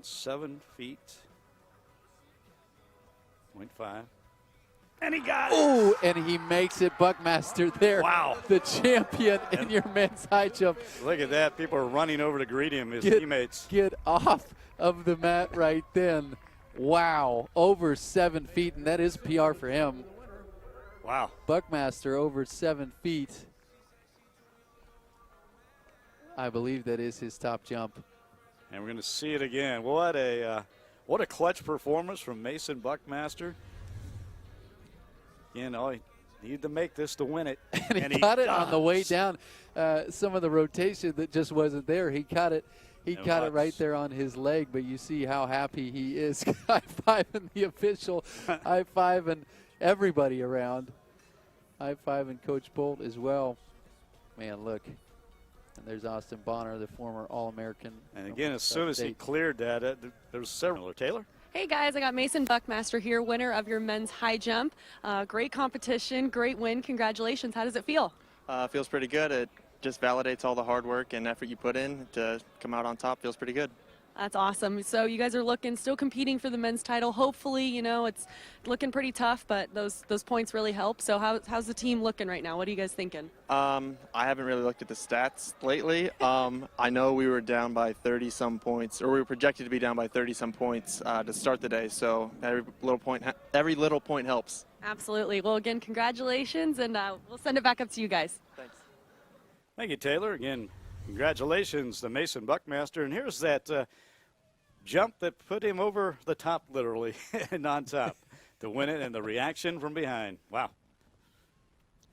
7 feet. 0.5. And he got it. Oh, and he makes it, Buckmaster there. Wow. The champion in your men's high jump. Look at that. People are running over to greet him, his teammates. Get off of the mat right then. Wow, over 7 feet, and that is PR for him. Wow. Buckmaster over 7 feet. I believe that is his top jump. And we're going to see it again. What a clutch performance from Mason Buckmaster. You know, he needed to make this to win it. And he got it on the way down. Some of the rotation that just wasn't there. He caught it. He caught it right there on his leg, but you see how happy he is. High-fiving the official, high-fiving everybody around. High-fiving Coach Bolt as well. Man, look. And there's Austin Bonner, the former All-American. And again, as soon as he cleared that, there's several. Taylor? Hey guys, I got Mason Buckmaster here, winner of your men's high jump. Great competition, great win. Congratulations. How does it feel? Feels pretty good. It just validates all the hard work and effort you put in to come out on top. Feels pretty good. That's awesome. So you guys are still competing for the men's title. Hopefully, you know, it's looking pretty tough, but those points really help. So how's the team looking right now? What are you guys thinking? I haven't really looked at the stats lately. I know we were down by 30-some points, or we were projected to be down by 30-some points to start the day. So every little point helps. Absolutely. Well, again, congratulations, and we'll send it back up to you guys. Thanks. Thank you, Taylor. Again, congratulations to Mason Buckmaster. And here's that jump that put him over the top, literally, and on top to win it, and the reaction from behind. Wow.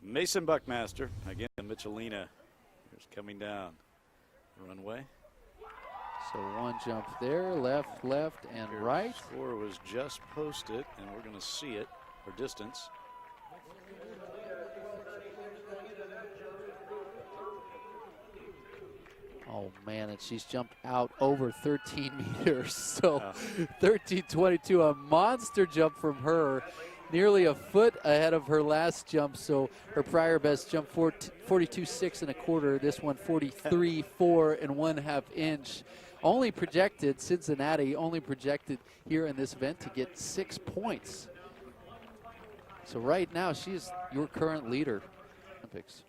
Mason Buckmaster, again, Michelina. Here's coming down the runway. So one jump there, left, and right. Score was just posted, and we're going to see it for distance. Oh, man, and she's jumped out over 13 meters. So 13.22, a monster jump from her. Nearly a foot ahead of her last jump. So her prior best jump 42.6 1/4. This one 43.4 1/2 inch. Only projected, Cincinnati, only projected here in this event to get 6 points. So right now, she's your current leader. Olympics.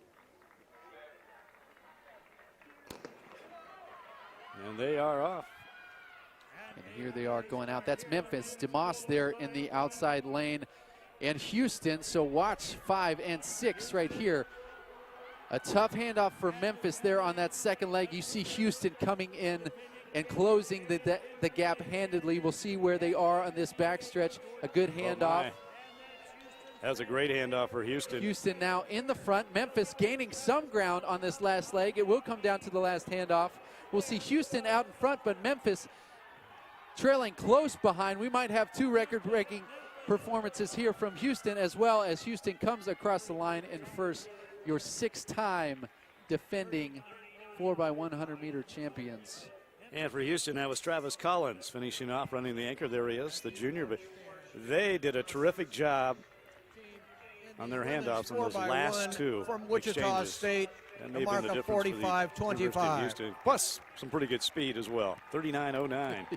And they are off. And here they are going out. That's Memphis. DeMoss there in the outside lane. And Houston, so watch 5 and 6 right here. A tough handoff for Memphis there on that second leg. You see Houston coming in and closing the gap handedly. We'll see where they are on this backstretch. A good handoff. That was a great handoff for Houston. Houston now in the front. Memphis gaining some ground on this last leg. It will come down to the last handoff. We'll see Houston out in front, but Memphis trailing close behind. We might have 2 record-breaking performances here from Houston, as well as Houston comes across the line in first, your 6-time defending 4x100-meter champions. And for Houston, that was Travis Collins finishing off, running the anchor. There he is, the junior. But they did a terrific job on their handoffs on those last 2 from Wichita exchanges. State. That may have been the difference for the University of Houston. Plus some pretty good speed as well. 39.09.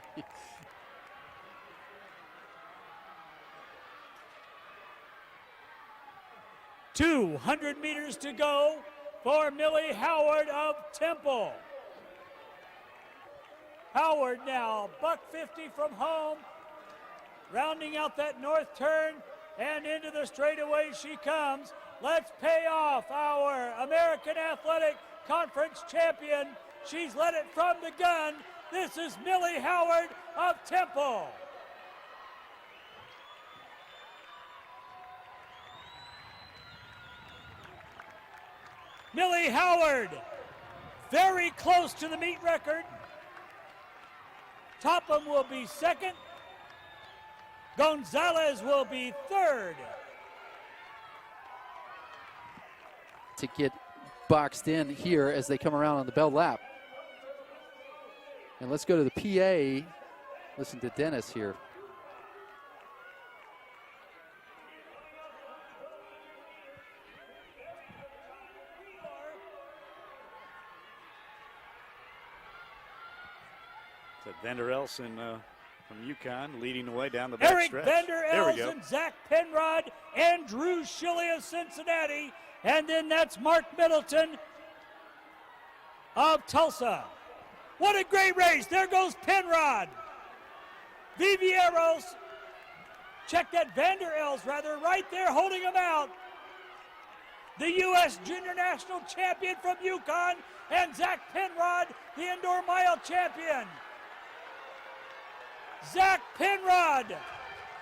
200 meters to go for Millie Howard of Temple. Howard now, $150 from home, rounding out that north turn, and into the straightaway she comes. Let's pay off our American Athletic Conference champion. She's led it from the gun. This is Millie Howard of Temple. Millie Howard, very close to the meet record. Topham will be second. Gonzalez will be third. To get boxed in here as they come around on the bell lap. And let's go to the PA. Listen to Dennis here. Vander Elsen from UConn leading the way down the Eric backstretch. Vander There we go. Elsen, Zach Penrod, and Drew Schilly of Cincinnati. And then that's Mark Middleton of Tulsa. What a great race. There goes Penrod. Vivieros, check that, Vander Els rather, right there holding him out. The U.S. Junior National Champion from UConn, and Zach Penrod, the indoor mile champion. Zach Penrod,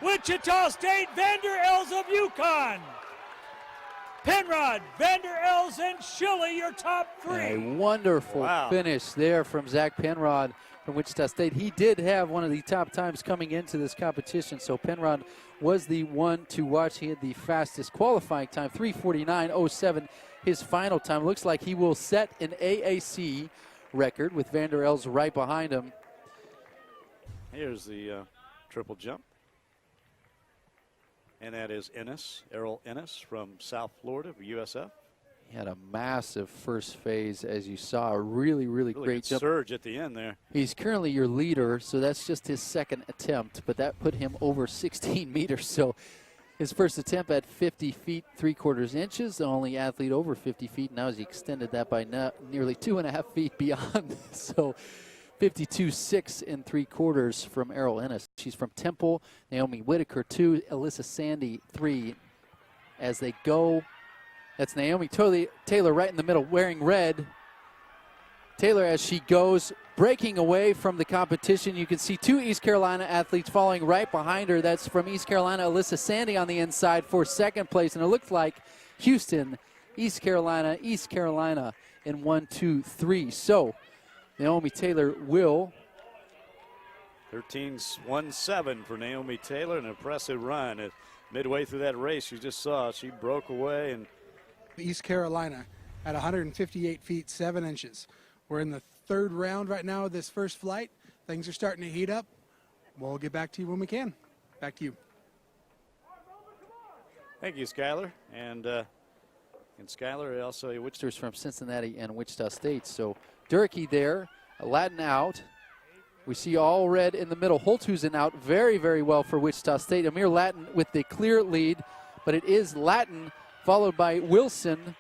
Wichita State, Vander Els of UConn. Penrod, Vander Els, and Schilly, your top three. A wonderful finish there from Zach Penrod from Wichita State. He did have one of the top times coming into this competition, so Penrod was the one to watch. He had the fastest qualifying time, 3:49.07, his final time. Looks like he will set an AAC record with Vander Els right behind him. Here's the triple jump. And that is Ennis, Errol Ennis from South Florida of USF. He had a massive first phase, as you saw. A really great good jump. surge at the end there. He's currently your leader, so that's just his second attempt, but that put him over 16 meters. So his first attempt at 50 feet 3/4 inches, the only athlete over 50 feet. Now he extended that by nearly 2.5 feet beyond. So 52.6 3/4 from Errol Ennis. She's from Temple. Naomi Whitaker 2, Alyssa Sandy 3. As they go, that's Naomi Taylor right in the middle wearing red. Taylor, as she goes, breaking away from the competition. You can see two East Carolina athletes following right behind her. That's from East Carolina, Alyssa Sandy on the inside for second place. And it looked like Houston, East Carolina in 1, 2, 3. So Naomi Taylor will. 13.17 for Naomi Taylor, an impressive run. At midway through that race, you just saw she broke away. And East Carolina at 158 feet 7 inches. We're in the third round right now of this first flight. Things are starting to heat up. We'll get back to you when we can. Back to you. Thank you, Skylar. And Skylar also a Wichita from Cincinnati and Wichita State. So Durkee there, Latin out. We see all red in the middle. Holthusen out very well for Wichita State. Amir Latin with the clear lead, but it is Latin followed by Wilson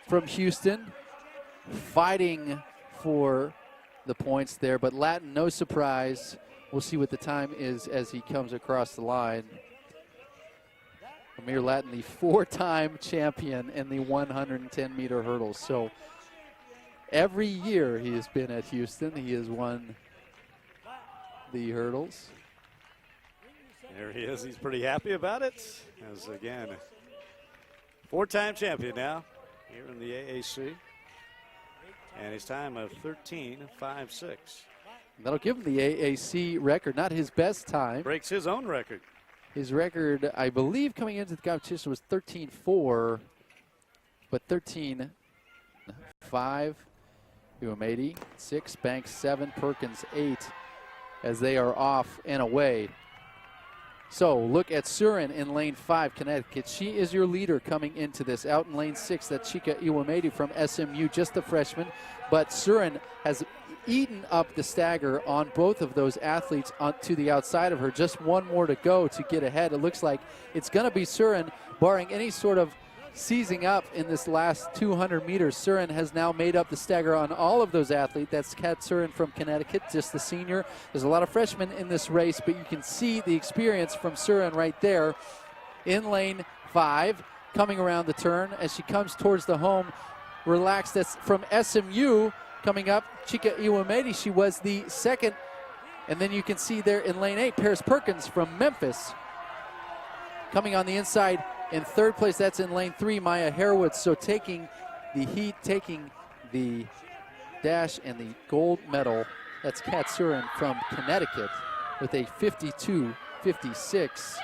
from Houston, fighting for the points there. But Latin, no surprise. We'll see what the time is as he comes across the line. Amir Latin, the 4-time champion in the 110-meter hurdles. So every year he has been at Houston, he has won the hurdles. There he is. He's pretty happy about it. As again, 4-time champion now here in the AAC. And his time of 13.56. That'll give him the AAC record, not his best time. Breaks his own record. His record, I believe, coming into the competition was 13.4, but 13.5. Uomedi 6, Banks 7, Perkins 8, as they are off and away. So look at Surin in lane 5, Connecticut. She is your leader coming into this. Out in lane 6, that's Chika Iwamedi from SMU, just a freshman. But Surin has eaten up the stagger on both of those athletes to the outside of her. Just one more to go to get ahead. It looks like it's going to be Surin, barring any sort of seizing up in this last 200 meters. Surin has now made up the stagger on all of those athletes. That's Kat Surin from Connecticut, just the senior. There's a lot of freshmen in this race, but you can see the experience from Surin right there in lane 5, coming around the turn as she comes towards the home. Relaxed. That's from SMU coming up. Chika Iwamedi, she was the second. And then you can see there in lane 8, Paris Perkins from Memphis coming on the inside. In third place, that's in lane 3, Maya Harewood. So taking the heat, taking the dash and the gold medal. That's Kat Surin from Connecticut with a 52.56.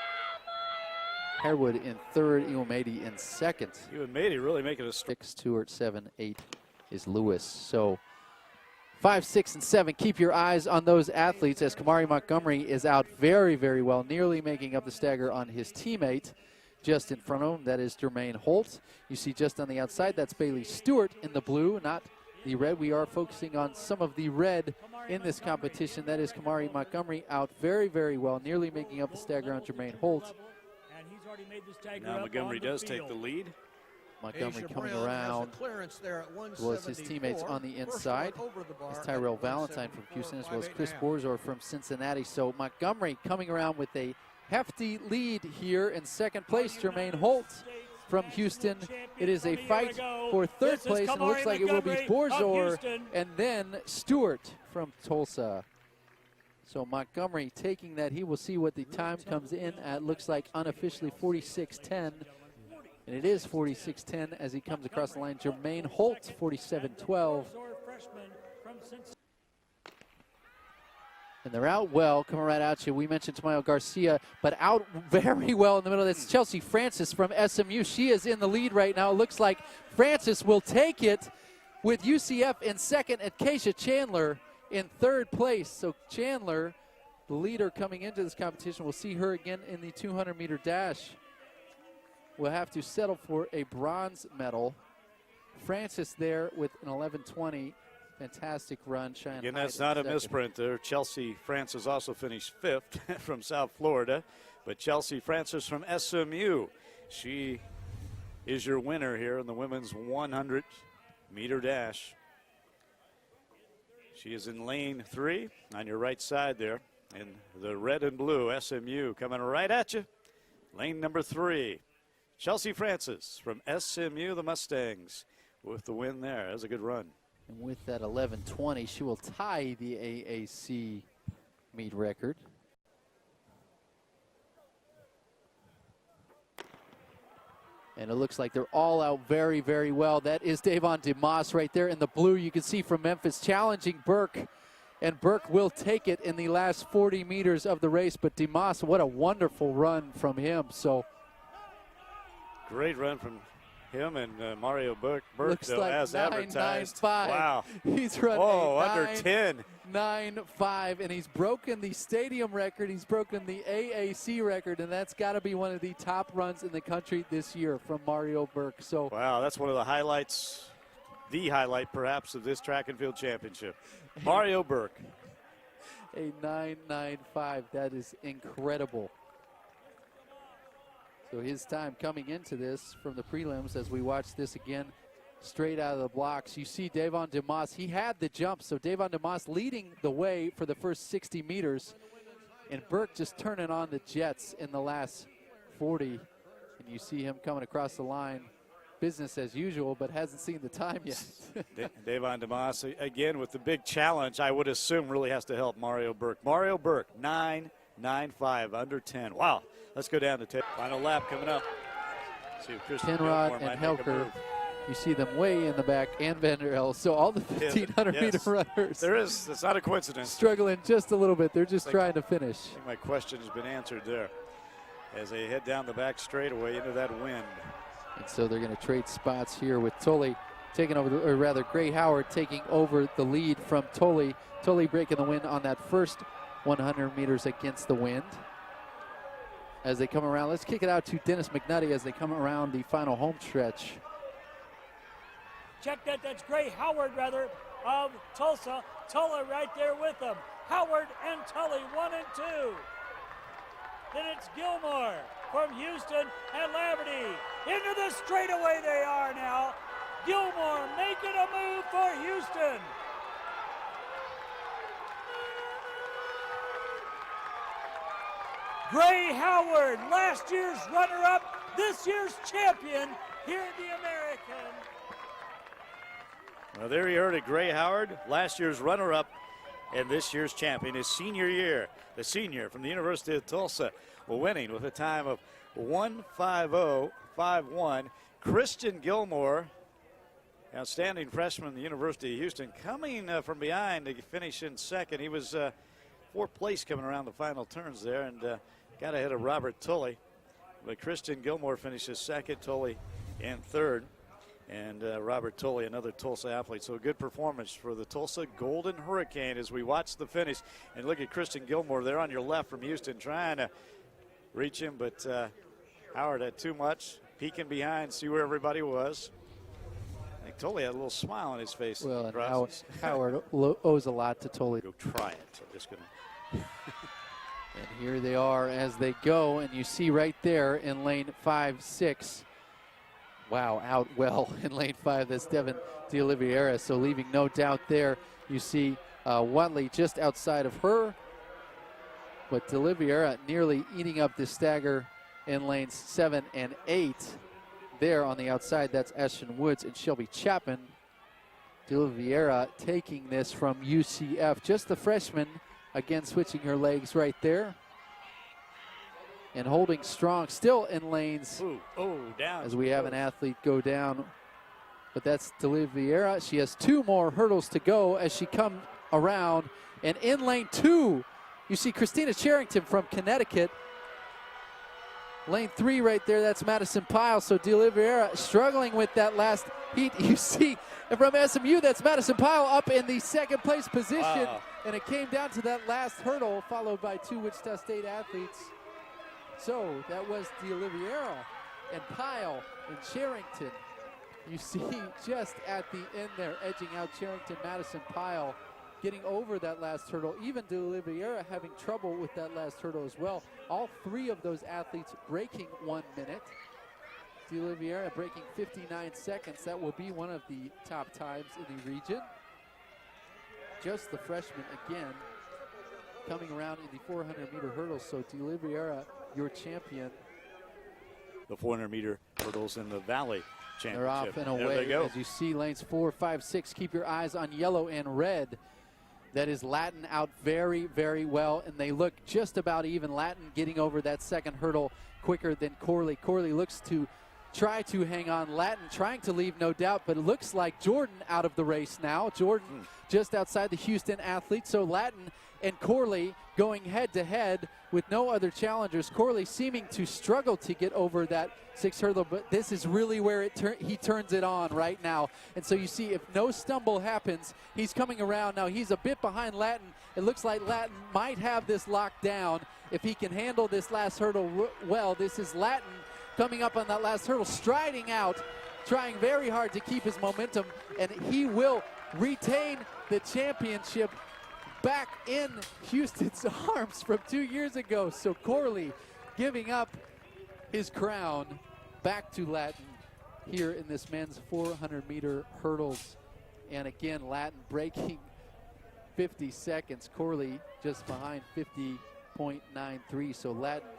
Harewood in third, Iwamedi in second. Iwamedi really making a 6, Stewart, 7, 8 is Lewis. So 5, 6, and 7. Keep your eyes on those athletes as Kamari Montgomery is out very well, nearly making up the stagger on his teammate. Just in front of him, that is Jermaine Holt. You see just on the outside, that's Bailey Stewart in the blue, not the red. We are focusing on some of the red in this competition. That is Kamari Montgomery out very, very well, nearly making up the stagger on Jermaine Holt. And he's already made the stagger Now up Montgomery on the does take field. the lead. Montgomery Asia coming Brown around has a clearance there at was his teammates 174. on the First inside. one over the bar That's at Tyrell Valentine from 174, Houston, as well as 5'8" Chris and a half. Borzor from Cincinnati. So Montgomery coming around with a hefty lead here in second place. Jermaine Holt from Houston. It is a fight for third place, and it looks like it will be Borzor and then Stewart from Tulsa. So Montgomery taking that. He will see what the time comes in at. Looks like unofficially 46:10. And it is 46:10 as he comes across the line. Jermaine Holt, 47:12. And they're out well, coming right at you. We mentioned Tamayo Garcia, but out very well in the middle. That's Chelsea Francis from SMU. She is in the lead right now. It looks like Francis will take it with UCF in second and Keisha Chandler in third place. So Chandler, the leader coming into this competition, we'll see her again in the 200-meter dash. We'll have to settle for a bronze medal. Francis there with an 11:20. Fantastic run. Again, that's not a misprint there. Chelsea Francis also finished 5th from South Florida. But Chelsea Francis from SMU, she is your winner here in the women's 100-meter dash. She is in lane 3 on your right side there. In the red and blue, SMU coming right at you. Lane number 3. Chelsea Francis from SMU, the Mustangs, with the win there. That was a good run. And with that 11:20, she will tie the AAC meet record. And it looks like they're all out very, very well. That is Davon DeMoss right there in the blue. You can see from Memphis challenging Burke. And Burke will take it in the last 40 meters of the race. But DeMoss, what a wonderful run from him. So great run from him and Mario Burke looks though, like as advertised. 9.95. Wow. He's running under 10. 9.5, and he's broken the stadium record. He's broken the AAC record, and that's got to be one of the top runs in the country this year from Mario Burke. So wow, that's one of the highlights, the highlight perhaps of this track and field championship. Mario Burke. A 9.95. That is incredible. So his time coming into this from the prelims as we watch this again straight out of the blocks. You see Davon DeMoss, he had the jump. So Davon DeMoss leading the way for the first 60 meters. And Burke just turning on the jets in the last 40. And you see him coming across the line. Business as usual, but hasn't seen the time yet. Davon DeMoss, again, with the big challenge, I would assume really has to help Mario Burke. Mario Burke, 9.95, under 10. Wow. Let's go down to 10. Final lap coming up. See if Kristen Penrod Gilmore and might make a Helker, move. you see them way in the back, and Vanderel. So all the 1,500-meter runners There is. It's not a coincidence. struggling just a little bit. They're just trying to finish. I think my question has been answered there as they head down the back straightaway into that wind. And so they're going to trade spots here with Tully taking over, or rather Gray Howard taking over the lead from Tully. Tully breaking the win on that first 100 meters against the wind. As they come around, let's kick it out to Dennis McNutty as they come around the final home stretch. Check that. That's Gray Howard, rather, of Tulsa. Tully right there with them. Howard and Tully, 1 and 2. Then it's Gilmore from Houston and Laverty. Into the straightaway they are now. Gilmore making a move for Houston. Gray Howard, last year's runner-up, this year's champion here in the American. Well, there you heard it. Gray Howard, last year's runner-up and this year's champion, his senior year. The senior from the University of Tulsa, winning with a time of 1:50.51. Christian Gilmore, outstanding freshman from the University of Houston, coming from behind to finish in second. He was fourth place coming around the final turns there and got ahead of Robert Tully. But Christian Gilmore finishes second, Tully in third. And Robert Tully, another Tulsa athlete. So a good performance for the Tulsa Golden Hurricane as we watch the finish. And look at Christian Gilmore there on your left from Houston trying to reach him. But Howard had too much. Peeking behind, see where everybody was. think Tolley had a little smile on his face. Well, and Process. Howard owes a lot to Tolley. Go try it. I'm just going to. And here they are as they go, and you see right there in lane 5-6. Wow, out well in lane 5. That's Devin DeOliveira. So leaving no doubt there. You see Watley just outside of her, but DeOliveira nearly eating up the stagger in lanes 7 and 8. There on the outside, that's Ashton Woods and Shelby Chapman. DeOliveira taking this from UCF. Just the freshman, again switching her legs right there. And holding strong, still in lanes. Down. As we have an athlete go down. But that's DeOliveira. She has 2 more hurdles to go as she comes around. And in lane 2, you see Christina Charrington from Connecticut. Lane 3 right there, that's Madison Pyle. So DeOliveira struggling with that last heat. You see from SMU, that's Madison Pyle up in the 2nd place position. Wow. And it came down to that last hurdle, followed by 2 Wichita State athletes. So that was DeOliveira and Pyle and Charrington. You see just at the end there, edging out Charrington, Madison Pyle, getting over that last hurdle. Even DeOliveira having trouble with that last hurdle as well. All 3 of those athletes breaking 1 minute. DeOliveira breaking 59 seconds. That will be one of the top times in the region. Just the freshman again coming around in the 400-meter hurdles. So DeOliveira, your champion. The 400-meter hurdles in the Valley Championship. They're off and There away. they go. As you see lanes 4, 5, 6. Keep your eyes on yellow and red. That is Latin out very, very well, and they look just about even. Latin getting over that 2nd hurdle quicker than Corley. Corley looks to try to hang on. Latin trying to leave, no doubt, but it looks like Jordan out of the race now. Jordan just outside the Houston athlete. So Latin and Corley going head-to-head with no other challengers. Corley seeming to struggle to get over that 6th hurdle, but this is really where he turns it on right now. And so you see if no stumble happens, he's coming around. Now he's a bit behind Latin. It looks like Latin might have this locked down if he can handle this last hurdle well. This is Latin coming up on that last hurdle, striding out, trying very hard to keep his momentum, and he will retain the championship back in Houston's arms from 2 years ago. So Corley giving up his crown back to Latin here in this men's 400-meter hurdles. And again, Latin breaking 50 seconds. Corley just behind 50.93. So Latin.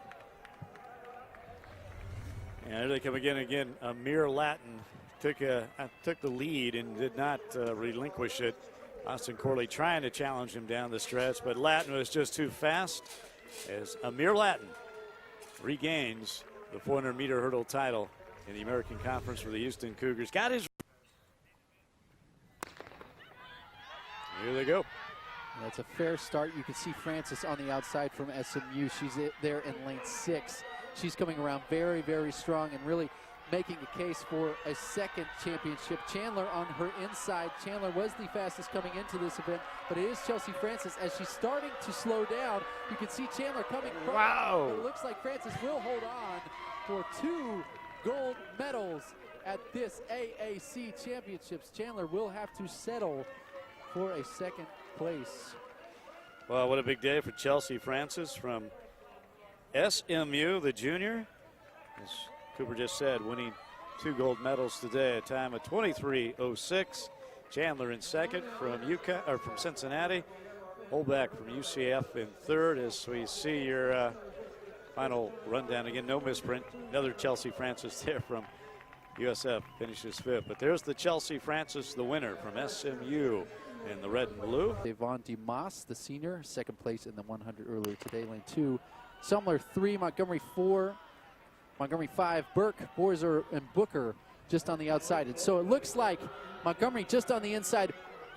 And there they come again. Amir Latin took the lead and did not relinquish it. Austin Corley trying to challenge him down the stretch, but Latin was just too fast as Amir Latin regains the 400-meter hurdle title in the American Conference for the Houston Cougars. Got his. Here they go. That's a fair start. You can see Francis on the outside from SMU. She's there in lane 6. She's coming around very, very strong and really making a case for a 2nd championship. Chandler on her inside. Chandler was the fastest coming into this event, but it is Chelsea Francis as she's starting to slow down. You can see Chandler coming. Wow. But it looks like Francis will hold on for 2 gold medals at this AAC championships. Chandler will have to settle for a 2nd place. Well, what a big day for Chelsea Francis from SMU, the junior. As Cooper just said, winning 2 gold medals today, a time of 23:06. Chandler in 2nd from Cincinnati. Holback from UCF in 3rd. As we see your final rundown again, no misprint. Another Chelsea Francis there from USF finishes 5th. But there's the Chelsea Francis, the winner from SMU in the red and blue. Devon DeMoss, the senior, 2nd place in the 100 earlier today. Lane 2, Sumler 3, Montgomery 4. Montgomery 5, Burke, Borzer, and Booker just on the outside. And so it looks like Montgomery just on the inside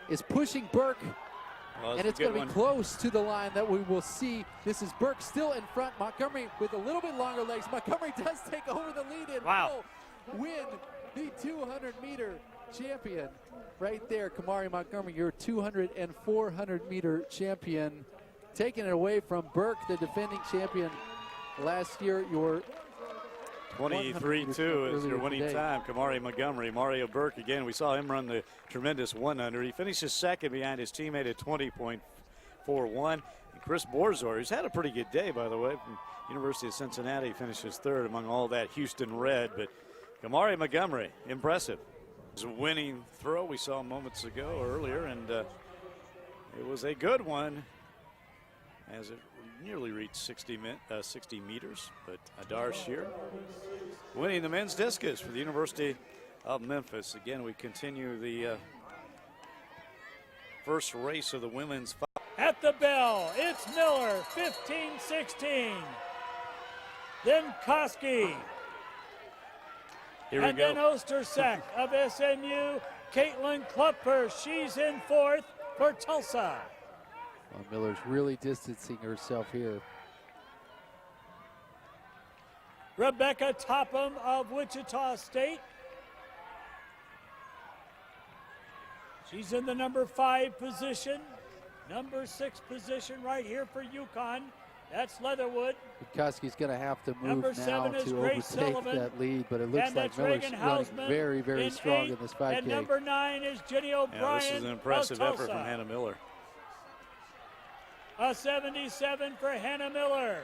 is pushing Burke. Well, and it's going to be close to the line that we will see. This is Burke still in front. Montgomery with a little bit longer legs. Montgomery does take over the lead and will win the 200-meter champion. Right there, Kamari Montgomery, your 200 and 400-meter champion. Taking it away from Burke, the defending champion last year. Your 23-2 is your winning today. time. Kamari Montgomery, Mario Burke again. We saw him run the tremendous 100. He finishes second behind his teammate at 20.41. And Chris Borzor, who's had a pretty good day, by the way, from University of Cincinnati, finishes third among all that Houston red. But Kamari Montgomery, impressive. It was a winning throw we saw moments ago earlier, and it was a good one as it nearly reached 60 meters. But Adar Shear winning the men's discus for the University of Memphis. Again, we continue the first race of the women's. At the bell, it's Miller, 15-16. Then Koski. Here we And go. then Ostersack of SMU. Caitlin Klupper, she's in fourth for Tulsa. Well, Miller's really distancing herself here. Rebecca Topham of Wichita State. She's in the number 5 position. Number 6 position right here for UConn. That's Leatherwood. Koski's going to have to move Number now 7 is to Grace overtake Sullivan. that lead, but it looks And like that's Miller's Reagan running Hausman very, very strong 8th. in this 5K. And number 9 is Jenny Yeah, O'Brien. this is an impressive of effort Tulsa. from Hannah Miller. A 77 for Hannah Miller.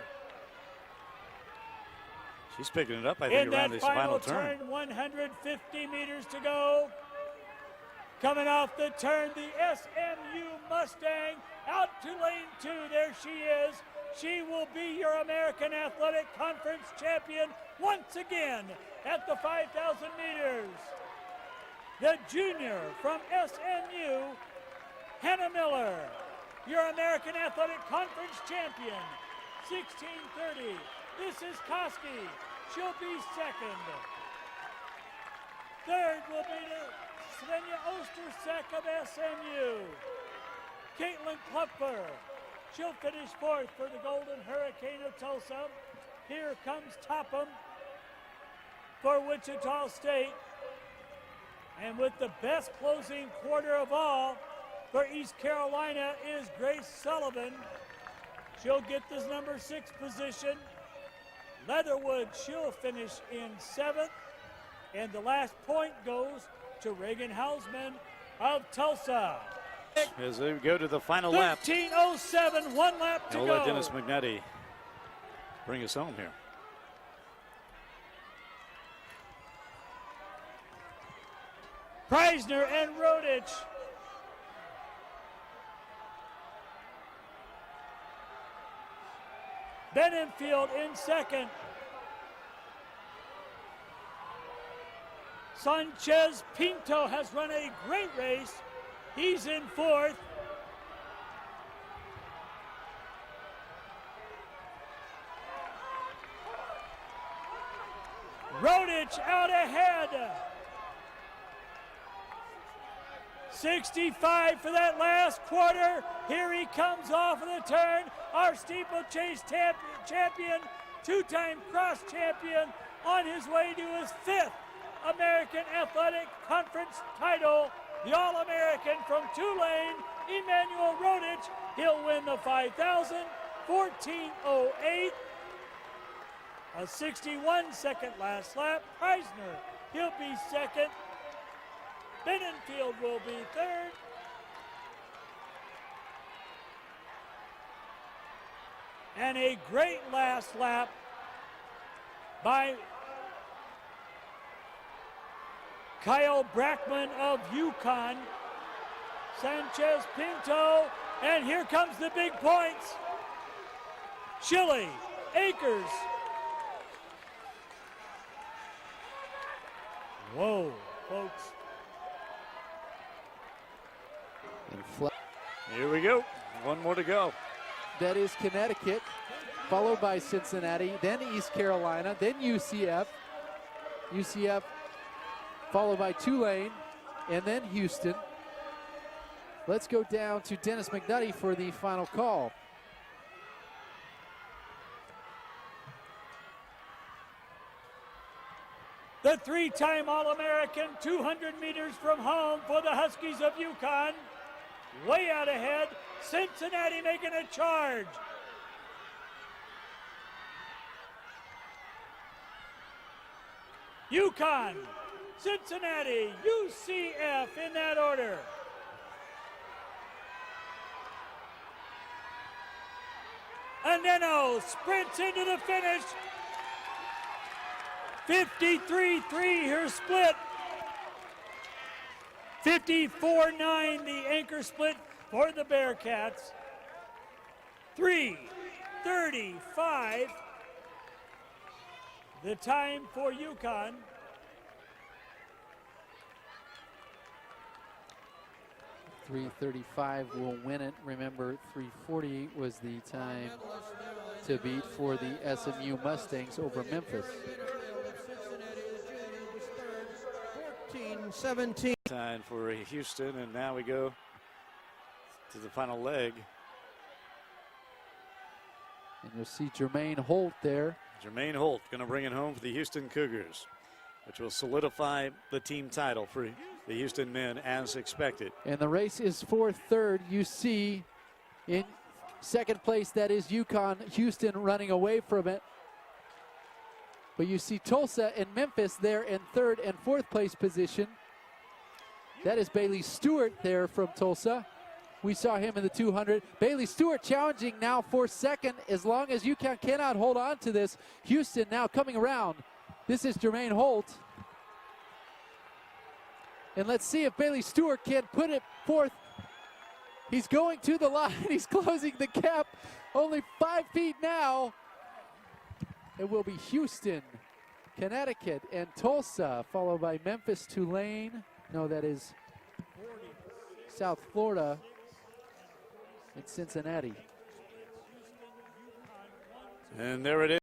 She's picking it up, I think, In around that this final final turn. turn, 150 meters to go. Coming off the turn, the SMU Mustang out to lane 2. There she is. She will be your American Athletic Conference champion once again at the 5,000 meters. The junior from SMU, Hannah Miller, your American Athletic Conference champion, 16:30. This is Koski. She'll be second. Third will be Svenja Ostersack of SMU. Caitlin Klupfer. She'll finish fourth for the Golden Hurricane of Tulsa. Here comes Topham for Wichita State. And with the best closing quarter of all for East Carolina is Grace Sullivan. She'll get this number 6 position. Leatherwood, she'll finish in 7th. And the last point goes to Reagan Hausman of Tulsa. As they go to the final lap, 13:07, 1 lap to we'll go. let Dennis McNutty bring us home here. Preisner and Rodich. Benenfield in second. Sanchez Pinto has run a great race. He's in fourth. Rodich out ahead. 65 for that last quarter. Here he comes off of the turn. Our steeplechase champion, 2-time cross champion, on his way to his 5th American Athletic Conference title. The All-American from Tulane, Emmanuel Rodich. He'll win the 5,000, 14:08. A 61-second last lap. Preisner, he'll be second. Benenfield will be third. And a great last lap by Kyle Brackman of UConn. Sanchez Pinto, and here comes the big points. Chile, Akers. Whoa, folks. And Here we go. One more to go. that is Connecticut, followed by Cincinnati, then East Carolina, then UCF. UCF followed by Tulane, and then Houston. Let's go down to Dennis McNutty for the final call. The 3-time All-American, 200 meters from home for the Huskies of UConn. Way out ahead, Cincinnati making a charge. UConn, Cincinnati, UCF in that order. Aneno sprints into the finish. 53-3 her split. 54-9 the anchor split for the Bearcats. 3:35 the time for UConn. .335 will win it. Remember, 3:48 was the time to beat for the SMU Mustangs over Memphis. 14-17. Time for Houston, and now we go to the final leg. And you'll see Jermaine Holt there. Jermaine Holt going to bring it home for the Houston Cougars, which will solidify the team title for the Houston men as expected. And the race is for third. You see in second place, that is UConn. Houston running away from it. But you see Tulsa and Memphis there in third and fourth place position. That is Bailey Stewart there from Tulsa. We saw him in the 200. Bailey Stewart challenging now for second. As long as UConn cannot hold on to this, Houston now coming around. This is Jermaine Holt. And let's see if Bailey Stewart can put it forth. He's going to the line. He's closing the gap. Only 5 feet now. It will be Houston, Connecticut, and Tulsa, followed by Memphis, Tulane. No, that is South Florida and Cincinnati. And there it is.